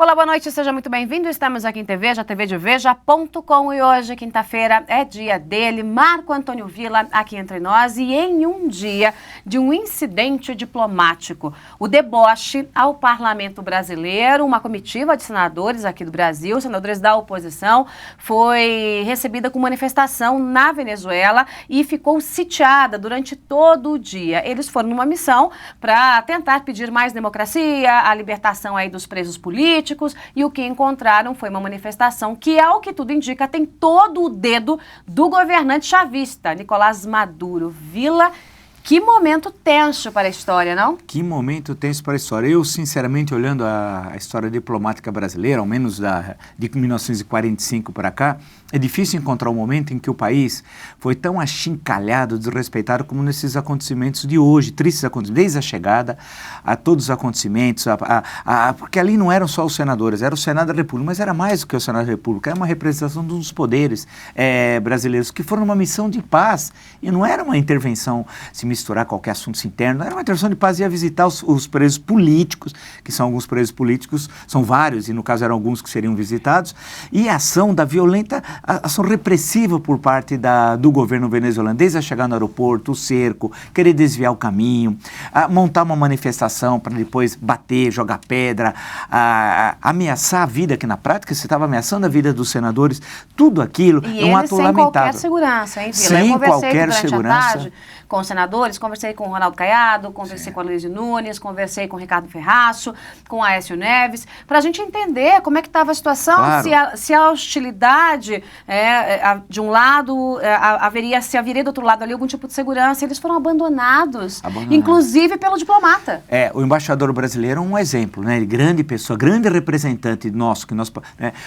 Olá, boa noite, seja muito bem-vindo. Estamos aqui em Veja, tvdeveja.com, e hoje, quinta-feira, é dia dele, Marco Antônio Villa, aqui entre nós, e em um dia de um incidente diplomático. O deboche ao Parlamento Brasileiro, uma comitiva de senadores aqui do Brasil, senadores da oposição, foi recebida com manifestação na Venezuela e ficou sitiada durante todo o dia. Eles foram numa missão para tentar pedir mais democracia, a libertação aí dos presos políticos, e o que encontraram foi uma manifestação que, ao que tudo indica, tem todo o dedo do governante chavista, Nicolás Maduro. Villa, que momento tenso para a história, não? Que momento tenso para a história. Eu, sinceramente, olhando a história diplomática brasileira, ao menos de 1945 para cá, é difícil encontrar um momento em que o país foi tão achincalhado, desrespeitado como nesses acontecimentos de hoje, tristes acontecimentos, desde a chegada a todos os acontecimentos, porque ali não eram só os senadores, era o Senado da República, mas era mais do que o Senado da República, era uma representação dos poderes brasileiros que foram numa missão de paz, e não era uma intervenção se misturar qualquer assunto interno, era uma intervenção de paz, ia visitar os presos políticos, que são alguns presos políticos, são vários, e no caso eram alguns que seriam visitados, e a ação da violenta ação repressiva por parte do governo venezuelano, desde a chegada no aeroporto, o cerco, querer desviar o caminho, montar uma manifestação para depois bater, jogar pedra, ameaçar a vida, que na prática você estava ameaçando a vida dos senadores, tudo aquilo é um ato lamentável. Sem qualquer segurança, hein, Villa? Sem Eu conversei qualquer durante segurança. A tarde com os senadores, conversei com o Ronaldo Caiado, conversei com a Luiz Nunes, conversei com o Ricardo Ferraço, com o Aécio Neves, para a gente entender como é que estava a situação, claro. se a hostilidade de um lado, se haveria do outro lado ali algum tipo de segurança. Eles foram abandonados. Inclusive pelo diplomata. O embaixador brasileiro é um exemplo, né? Grande pessoa, grande representante nosso,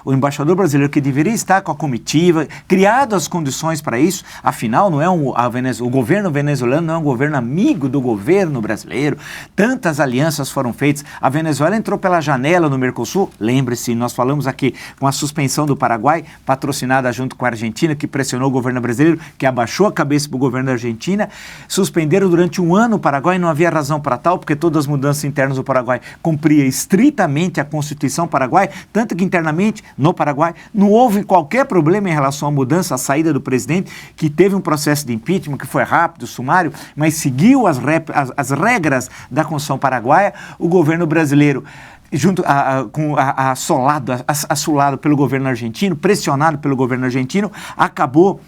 o embaixador brasileiro que deveria estar com a comitiva, criado as condições para isso, afinal não é o governo venezuelano não é um governo amigo do governo brasileiro, tantas alianças foram feitas, a Venezuela entrou pela janela no Mercosul, lembre-se, nós falamos aqui com a suspensão do Paraguai, patrocinada junto com a Argentina, que pressionou o governo brasileiro, que abaixou a cabeça para o governo da Argentina, suspenderam durante um ano o Paraguai, não havia razão para tal, porque todas as mudanças internas do Paraguai cumpriam estritamente a Constituição paraguaia, tanto que internamente no Paraguai não houve qualquer problema em relação à mudança, à saída do presidente, que teve um processo de impeachment que foi rápido, sumário, mas seguiu as regras da Constituição paraguaia. O governo brasileiro, assolado pelo governo argentino, pressionado pelo governo argentino, acabou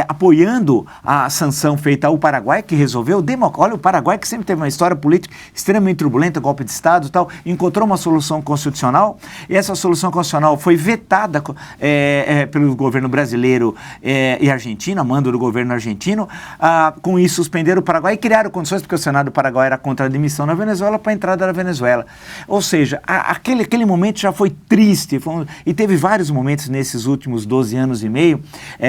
apoiando a sanção feita ao Paraguai, que resolveu, olha, o Paraguai, que sempre teve uma história política extremamente turbulenta, golpe de Estado e tal, encontrou uma solução constitucional, e essa solução constitucional foi vetada pelo governo brasileiro e argentino, a mando do governo argentino. Com isso, suspenderam o Paraguai e criaram condições, porque o Senado do Paraguai era contra a admissão na Venezuela, para a entrada da Venezuela. Ou seja, aquele momento já foi triste, e teve vários momentos nesses últimos 12 anos e meio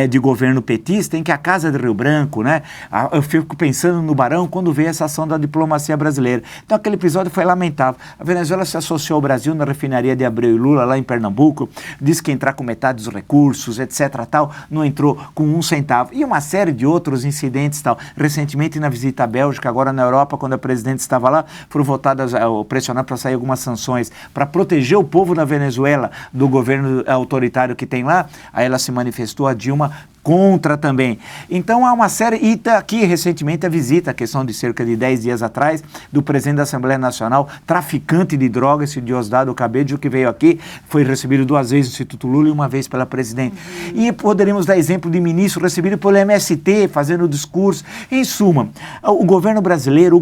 de governo petista, em que a Casa de Rio Branco, né, eu fico pensando no Barão quando veio essa ação da diplomacia brasileira. Então aquele episódio foi lamentável. A Venezuela se associou ao Brasil na refinaria de Abreu e Lula, lá em Pernambuco, disse que ia entrar com metade dos recursos, etc. tal, não entrou com um centavo. E uma série de outros incidentes tal. Recentemente na visita à Bélgica, agora na Europa, quando a presidente estava lá, foram votadas, pressionadas para sair algumas sanções para proteger o povo da Venezuela do governo autoritário que tem lá. Aí ela se manifestou, a Dilma, contra também. Então há uma série, e está aqui recentemente a visita, a questão de cerca de 10 dias atrás, do presidente da Assembleia Nacional, traficante de drogas, esse Diosdado Cabello, que veio aqui, foi recebido 2 vezes no Instituto Lula e 1 vez pela presidente. E poderíamos dar exemplo de ministro recebido pelo MST, fazendo discurso. Em suma, o governo brasileiro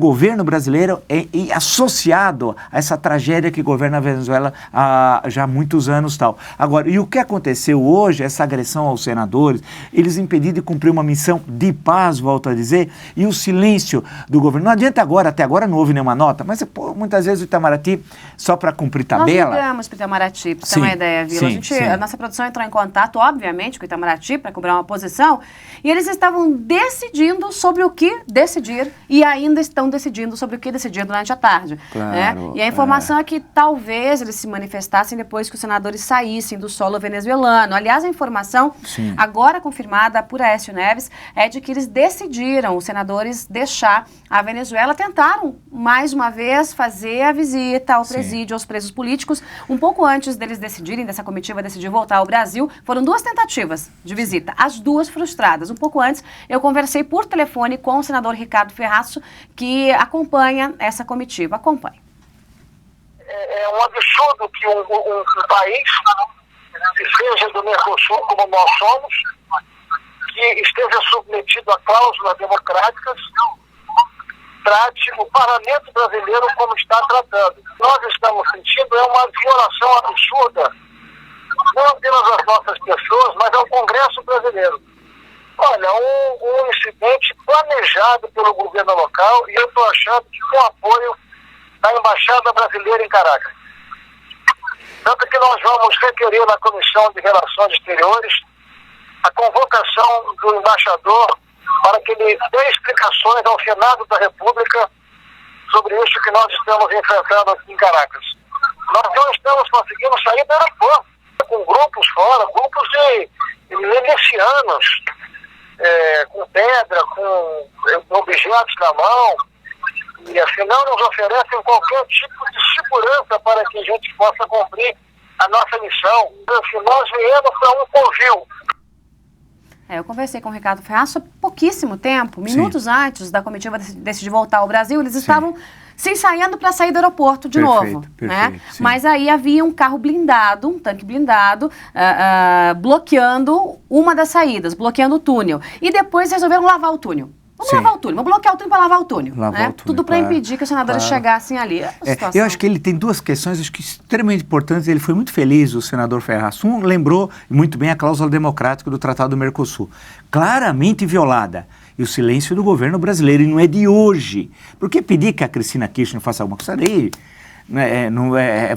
é associado a essa tragédia que governa a Venezuela há já muitos anos tal. Agora, e o que aconteceu hoje, essa agressão aos senadores, eles impediram de cumprir uma missão de paz, volto a dizer, e o silêncio do governo. Não adianta agora, até agora não houve nenhuma nota, mas muitas vezes o Itamaraty, só para cumprir tabela... Nós ligamos para o Itamaraty, para ter uma ideia, Villa. A nossa produção entrou em contato, obviamente, com o Itamaraty, para cobrar uma posição, e eles estavam decidindo sobre o que decidir, e ainda estão decidindo sobre o que decidir durante a tarde. Claro, né? E a informação é que talvez eles se manifestassem depois que os senadores saíssem do solo venezuelano. Aliás, a informação, agora confirmada afirmada por Aécio Neves é de que eles decidiram, os senadores, deixar a Venezuela. Tentaram, mais uma vez, fazer a visita ao presídio, aos presos políticos. Um pouco antes deles decidirem, dessa comitiva decidir voltar ao Brasil, foram 2 tentativas de visita, as 2 frustradas. Um pouco antes, eu conversei por telefone com o senador Ricardo Ferraço, que acompanha essa comitiva. Acompanhe. É um absurdo que um país que seja do Mercosul, como nós somos, que esteja submetido a cláusulas democráticas, trate o parlamento brasileiro como está tratando. Nós estamos sentindo uma violação absurda, não apenas às nossas pessoas, mas ao Congresso brasileiro. Olha, um incidente planejado pelo governo local, e eu estou achando que com apoio da Embaixada Brasileira em Caracas. Tanto que nós vamos requerer na Comissão de Relações Exteriores a convocação do embaixador para que ele dê explicações ao Senado da República sobre isso que nós estamos enfrentando aqui em Caracas. Nós não estamos conseguindo sair do aeroporto, com grupos fora, grupos de milicianos, com pedra, com objetos na mão, e afinal nos oferecem qualquer tipo de segurança para que a gente possa cumprir a nossa missão. Assim, nós viemos para um covil. Eu conversei com o Ricardo Ferraço há pouquíssimo tempo, minutos antes da comitiva decidir voltar ao Brasil, eles estavam se ensaiando para sair do aeroporto de novo. Né? Mas aí havia um carro blindado, um tanque blindado, bloqueando uma das saídas, bloqueando o túnel. E depois resolveram lavar o túnel. Vamos lavar o túnel, vamos bloquear o túnel para lavar o túnel. Tudo para impedir que os senadores chegassem ali. Eu acho que ele tem 2 questões, acho que extremamente importantes. Ele foi muito feliz, o senador Ferraz. Lembrou muito bem a cláusula democrática do Tratado do Mercosul, claramente violada. E o silêncio do governo brasileiro, e não é de hoje. Por que pedir que a Cristina Kirchner faça alguma coisa aí?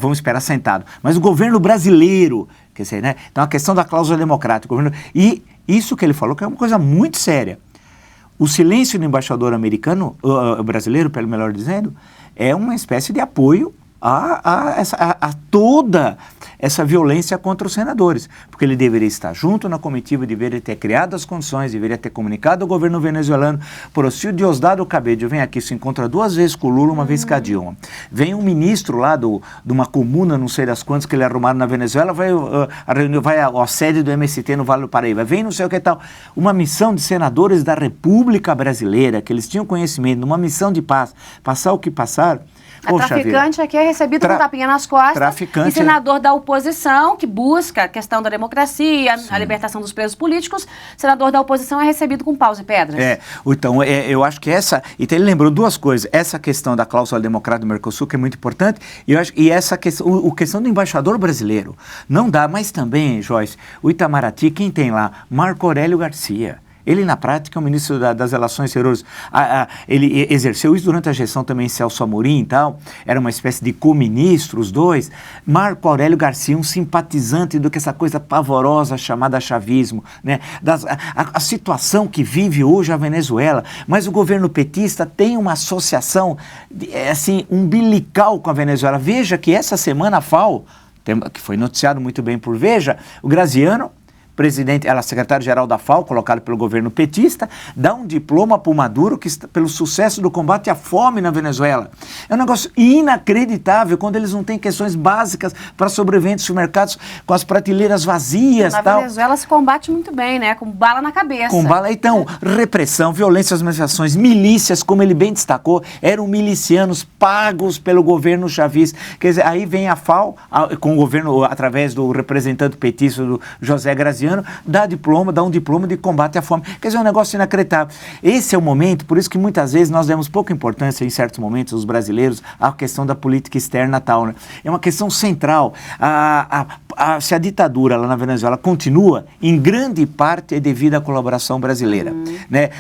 Vamos esperar sentado. Mas o governo brasileiro, quer dizer, né? Então a questão da cláusula democrática, e isso que ele falou que é uma coisa muito séria. O silêncio do embaixador americano, brasileiro, pelo melhor dizendo, é uma espécie de apoio a toda essa violência contra os senadores, porque ele deveria estar junto na comitiva, deveria ter criado as condições, deveria ter comunicado ao governo venezuelano. Por o Diosdado Cabello vem aqui, se encontra 2 vezes com o Lula, uma vez com a Dilma. Vem um ministro lá de uma comuna, não sei das quantas, que ele arrumaram na Venezuela, vai à sede do MST no Vale do Paraíba, vem não sei o que tal. Uma missão de senadores da República Brasileira, que eles tinham conhecimento, numa missão de paz, passar o que passar. A traficante aqui é recebido com tapinha nas costas, e senador da oposição, que busca a questão da democracia, a libertação dos presos políticos, senador da oposição é recebido com paus e pedras. Então, eu acho que então ele lembrou 2 coisas, essa questão da cláusula democrática do Mercosul, que é muito importante, e essa questão, questão do embaixador brasileiro. Não dá, mas também, Joyce, o Itamaraty, quem tem lá? Marco Aurélio Garcia. Ele, na prática, é o ministro das Relações Exteriores. Ele exerceu isso durante a gestão também Celso Amorim e tal. Era uma espécie de co-ministro, os 2. Marco Aurélio Garcia, um simpatizante do que essa coisa pavorosa chamada chavismo, né? A situação que vive hoje a Venezuela. Mas o governo petista tem uma associação assim, umbilical com a Venezuela. Veja que essa semana a FAO, que foi noticiado muito bem por Veja, o Graziano, presidente, ela secretário-geral da FAO, colocado pelo governo petista, dá um diploma para o Maduro pelo sucesso do combate à fome na Venezuela. É um negócio inacreditável quando eles não têm questões básicas para sobreviver nos supermercados com as prateleiras vazias. Na Venezuela se combate muito bem, né? Com bala na cabeça. Com bala, então, repressão, violência às manifestações, milícias, como ele bem destacou, eram milicianos pagos pelo governo chavista. Quer dizer, aí vem a FAO, com o governo, através do representante petista, do José Graziano, dá um diploma de combate à fome. Quer dizer, é um negócio inacreditável. Esse é o momento, por isso que muitas vezes nós demos pouca importância, em certos momentos, os brasileiros, à questão da política externa tal, né? É uma questão central. Se a ditadura lá na Venezuela continua, em grande parte é devido à colaboração brasileira. Né?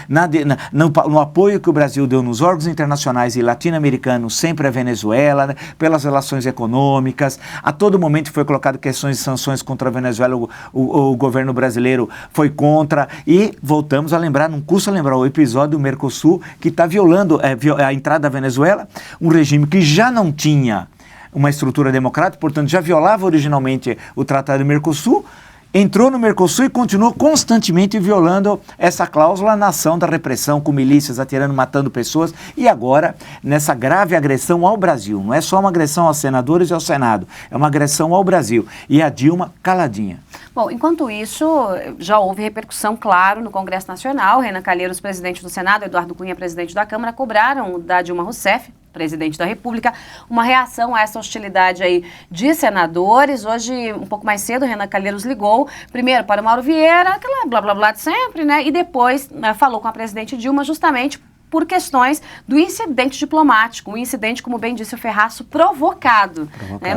No apoio que o Brasil deu nos órgãos internacionais e latino-americanos sempre à Venezuela, né? Pelas relações econômicas, a todo momento foi colocado questões de sanções contra a Venezuela, o governo brasileiro foi contra, e voltamos a lembrar, não custa lembrar o episódio do Mercosul, que está violando a entrada da Venezuela, um regime que já não tinha uma estrutura democrática, portanto já violava originalmente o Tratado do Mercosul, entrou no Mercosul e continuou constantemente violando essa cláusula na ação da repressão, com milícias atirando, matando pessoas, e agora nessa grave agressão ao Brasil. Não é só uma agressão aos senadores e ao Senado, é uma agressão ao Brasil. E a Dilma caladinha. Bom, enquanto isso, já houve repercussão, claro, no Congresso Nacional. Renan Calheiros, presidente do Senado, Eduardo Cunha, presidente da Câmara, cobraram da Dilma Rousseff, presidente da República, uma reação a essa hostilidade aí de senadores. Hoje, um pouco mais cedo, Renan Calheiros ligou, primeiro para o Mauro Vieira, aquela blá blá blá de sempre, né? E depois falou com a presidente Dilma justamente por questões do incidente diplomático, um incidente, como bem disse o Ferraço, provocado.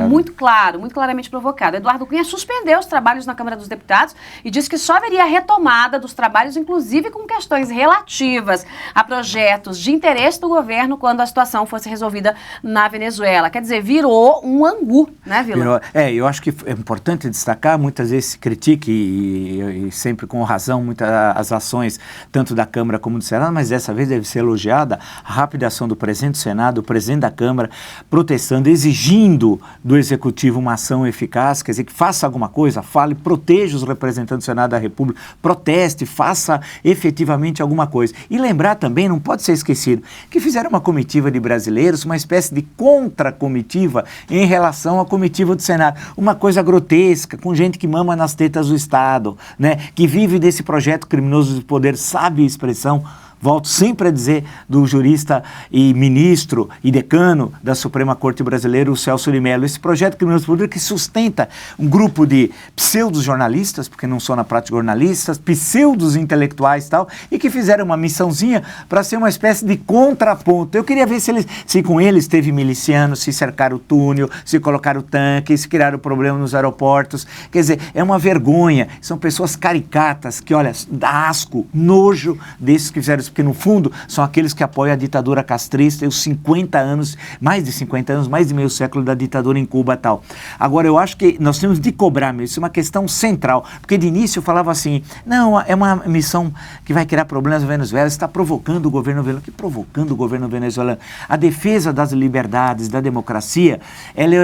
Muito claro, muito claramente provocado. Eduardo Cunha suspendeu os trabalhos na Câmara dos Deputados e disse que só haveria retomada dos trabalhos, inclusive com questões relativas a projetos de interesse do governo quando a situação fosse resolvida na Venezuela. Quer dizer, virou um angu, né, Vila? Eu acho que é importante destacar, muitas vezes se critique, e sempre com razão, muitas as ações, tanto da Câmara como do Senado, mas dessa vez deve ser elogiada a rápida ação do presidente do Senado, do presidente da Câmara, protestando, exigindo do Executivo uma ação eficaz, quer dizer, que faça alguma coisa, fale, proteja os representantes do Senado da República, proteste, faça efetivamente alguma coisa. E lembrar também, não pode ser esquecido, que fizeram uma comitiva de brasileiros, uma espécie de contra-comitiva em relação à comitiva do Senado. Uma coisa grotesca, com gente que mama nas tetas do Estado, né, que vive desse projeto criminoso de poder, sabe a expressão. Volto sempre a dizer do jurista e ministro e decano da Suprema Corte Brasileira, o Celso de Mello. Esse projeto criminoso público que sustenta um grupo de pseudo-jornalistas, porque não são na prática jornalistas, pseudos intelectuais e tal, e que fizeram uma missãozinha para ser uma espécie de contraponto. Eu queria ver se com eles teve milicianos, se cercaram o túnel, se colocaram tanque, se criaram problema nos aeroportos. Quer dizer, é uma vergonha. São pessoas caricatas que, olha, dá asco, nojo desses que fizeram isso, porque no fundo são aqueles que apoiam a ditadura castrista e os 50 anos, mais de 50 anos, mais de meio século da ditadura em Cuba e tal. Agora, eu acho que nós temos de cobrar mesmo, isso é uma questão central, porque de início eu falava assim, não, é uma missão que vai criar problemas na Venezuela, está provocando o governo venezuelano. Que provocando o governo venezuelano? A defesa das liberdades, da democracia,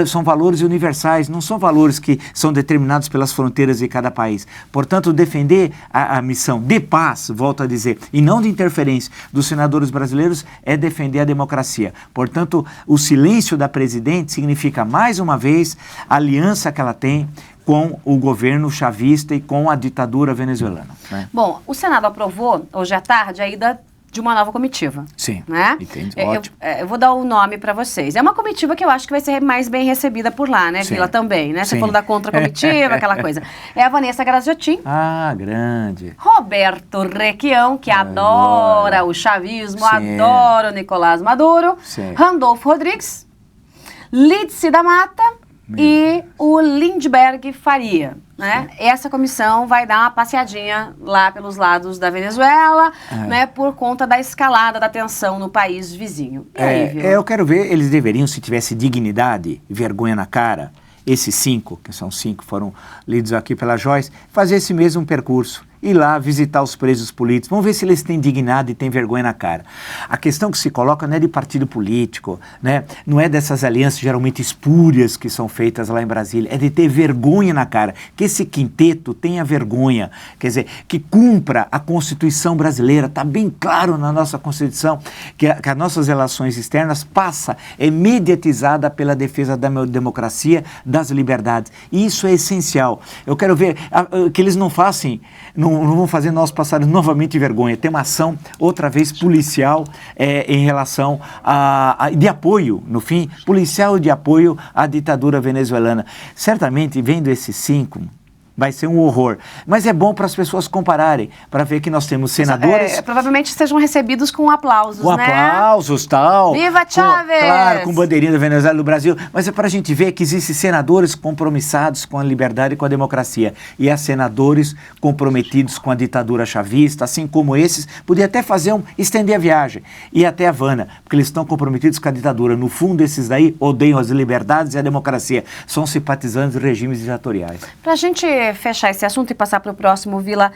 são valores universais, não são valores que são determinados pelas fronteiras de cada país. Portanto, defender a missão de paz, volto a dizer, e não de interferência dos senadores brasileiros é defender a democracia. Portanto, o silêncio da presidente significa, mais uma vez, a aliança que ela tem com o governo chavista e com a ditadura venezuelana. Né? Bom, o Senado aprovou, hoje à tarde, a ida de uma nova comitiva. Sim, né? Entendi, ótimo. Eu vou dar o nome para vocês. É uma comitiva que eu acho que vai ser mais bem recebida por lá, né, Vila, também, né? Você falou da contra-comitiva, aquela coisa. É a Vanessa Graziotin. Ah, grande. Roberto Requião, que adora o chavismo, adora o Nicolás Maduro. Sim. Randolfo Rodrigues, Lídice da Mata e o Lindbergh Faria. Né? Essa comissão vai dar uma passeadinha lá pelos lados da Venezuela, né, por conta da escalada da tensão no país vizinho. E aí, viu? Eu quero ver, eles deveriam, se tivesse dignidade e vergonha na cara, esses 5, que são 5, foram lidos aqui pela Joyce, fazer esse mesmo percurso. Ir lá visitar os presos políticos, vamos ver se eles têm dignidade e têm vergonha na cara. A questão que se coloca não é de partido político, né? Não é dessas alianças geralmente espúrias que são feitas lá em Brasília, é de ter vergonha na cara, que esse quinteto tenha vergonha, quer dizer, que cumpra a Constituição brasileira. Está bem claro na nossa Constituição que as nossas relações externas é mediatizada pela defesa da democracia, das liberdades, e isso é essencial. Eu quero ver que eles não façam, não vão fazer nós passarmos novamente vergonha. Tem uma ação, outra vez, policial em relação de apoio, no fim, policial de apoio à ditadura venezuelana. Certamente, vendo esses 5, vai ser um horror. Mas é bom para as pessoas compararem, para ver que nós temos senadores... provavelmente sejam recebidos com aplausos, com aplausos, tal. Viva Chávez! Claro, com bandeirinha da Venezuela e do Brasil. Mas é para a gente ver que existem senadores compromissados com a liberdade e com a democracia. E há senadores comprometidos com a ditadura chavista, assim como esses. Podia até estender a viagem, ir até Havana, porque eles estão comprometidos com a ditadura. No fundo, esses daí odeiam as liberdades e a democracia. São simpatizantes de regimes ditatoriais. Para a gente fechar esse assunto e passar para o próximo, Vila,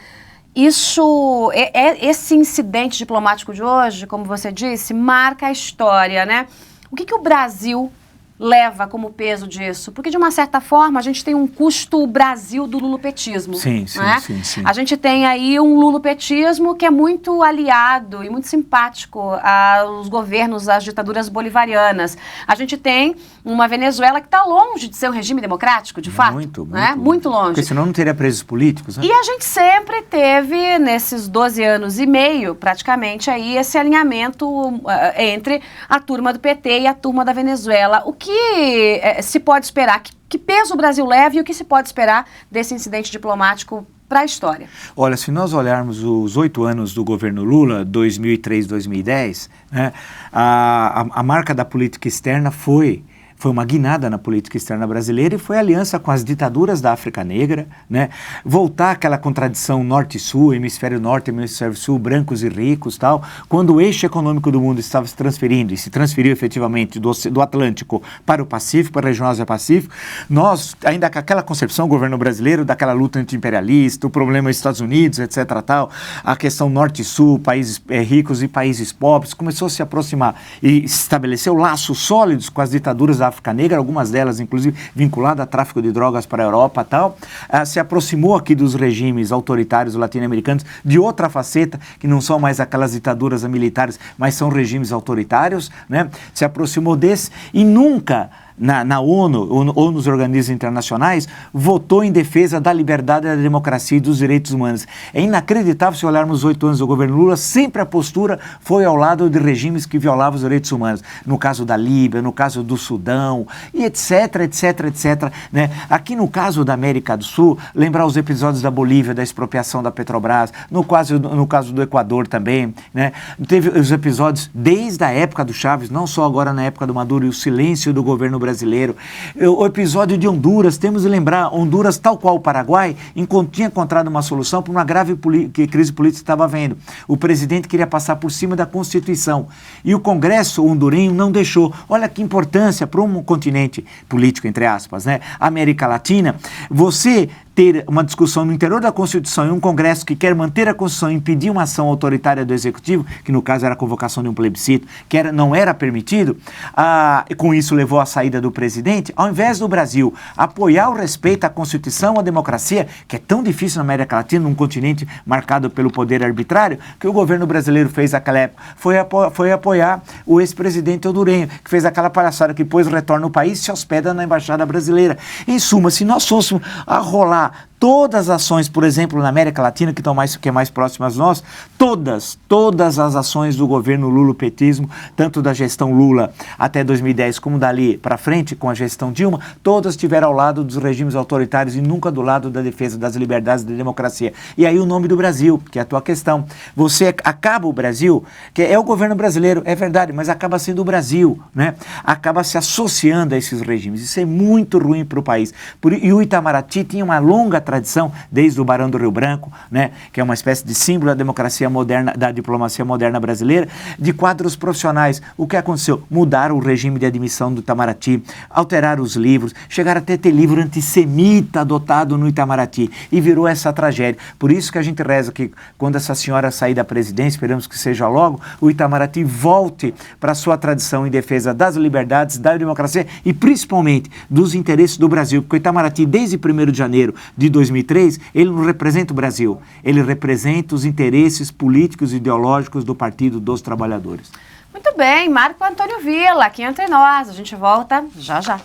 esse incidente diplomático de hoje, como você disse, marca a história, né? O que o Brasil leva como peso disso? Porque, de uma certa forma, a gente tem um custo Brasil do lulopetismo. Sim. A gente tem aí um lulopetismo que é muito aliado e muito simpático aos governos, às ditaduras bolivarianas. A gente tem uma Venezuela que está longe de ser um regime democrático, de fato. Muito longe. Porque senão não teria presos políticos. Né? E a gente sempre teve, nesses 12 anos e meio, praticamente, aí esse alinhamento entre a turma do PT e a turma da Venezuela. O que se pode esperar? Que peso o Brasil leva e o que se pode esperar desse incidente diplomático para a história? Olha, se nós olharmos os 8 anos do governo Lula, 2003-2010, né, a marca da política externa foi uma guinada na política externa brasileira e foi a aliança com as ditaduras da África Negra, né? Voltar àquela contradição norte e sul, hemisfério norte e hemisfério sul, brancos e ricos, tal, quando o eixo econômico do mundo estava se transferindo e se transferiu efetivamente do Atlântico para o Pacífico, para a região Ásia-Pacífico, nós, ainda com aquela concepção, o governo brasileiro, daquela luta anti-imperialista, o problema dos Estados Unidos, etc., tal, a questão norte e sul, países ricos e países pobres, começou a se aproximar e se estabeleceu laços sólidos com as ditaduras da África Negra, algumas delas, inclusive, vinculadas a tráfico de drogas para a Europa e tal, se aproximou aqui dos regimes autoritários latino-americanos de outra faceta, que não são mais aquelas ditaduras militares, mas são regimes autoritários, né? Se aproximou desse e nunca na ONU ou nos organismos internacionais, votou em defesa da liberdade, da democracia e dos direitos humanos. É inacreditável se olharmos os 8 anos do governo Lula, sempre a postura foi ao lado de regimes que violavam os direitos humanos. No caso da Líbia, no caso do Sudão, e etc. Né? Aqui no caso da América do Sul, lembrar os episódios da Bolívia, da expropriação da Petrobras, no caso do Equador também, né? Teve os episódios desde a época do Chávez, não só agora na época do Maduro, e o silêncio do governo brasileiro. O episódio de Honduras, temos de lembrar, Honduras, tal qual o Paraguai, tinha encontrado uma solução para uma grave crise política que estava havendo. O presidente queria passar por cima da Constituição e o Congresso hondurenho não deixou. Olha que importância para um continente político, entre aspas, né? América Latina, você ter uma discussão no interior da Constituição e um Congresso que quer manter a Constituição e impedir uma ação autoritária do Executivo, que no caso era a convocação de um plebiscito, que não era permitido, com isso levou à saída do presidente, ao invés do Brasil apoiar o respeito à Constituição, à democracia, que é tão difícil na América Latina, num continente marcado pelo poder arbitrário, que o governo brasileiro fez naquela época, foi apoiar o ex-presidente hondurenho, que fez aquela palhaçada que depois retorna ao país e se hospeda na Embaixada Brasileira. Em suma, se nós fôssemos a rolar todas as ações, por exemplo, na América Latina, que é mais próximas a nós, todas as ações do governo Lula-petismo, tanto da gestão Lula até 2010, como dali para frente, com a gestão Dilma, todas estiveram ao lado dos regimes autoritários e nunca do lado da defesa das liberdades e da democracia. E aí o nome do Brasil, que é a tua questão. Você acaba o Brasil, que é o governo brasileiro, é verdade, mas acaba sendo o Brasil, né? Acaba se associando a esses regimes. Isso é muito ruim para o país. E o Itamaraty tinha uma longa tradição, desde o Barão do Rio Branco, né, que é uma espécie de símbolo da democracia moderna, da diplomacia moderna brasileira, de quadros profissionais. O que aconteceu? Mudaram o regime de admissão do Itamaraty, alteraram os livros, chegaram até a ter livro antissemita adotado no Itamaraty e virou essa tragédia. Por isso que a gente reza que quando essa senhora sair da presidência, esperamos que seja logo, o Itamaraty volte para a sua tradição em defesa das liberdades, da democracia e principalmente dos interesses do Brasil, porque o Itamaraty, desde 1º de janeiro de 2003, ele não representa o Brasil, ele representa os interesses políticos e ideológicos do Partido dos Trabalhadores. Muito bem, Marco Antônio Villa, aqui entre nós. A gente volta já já.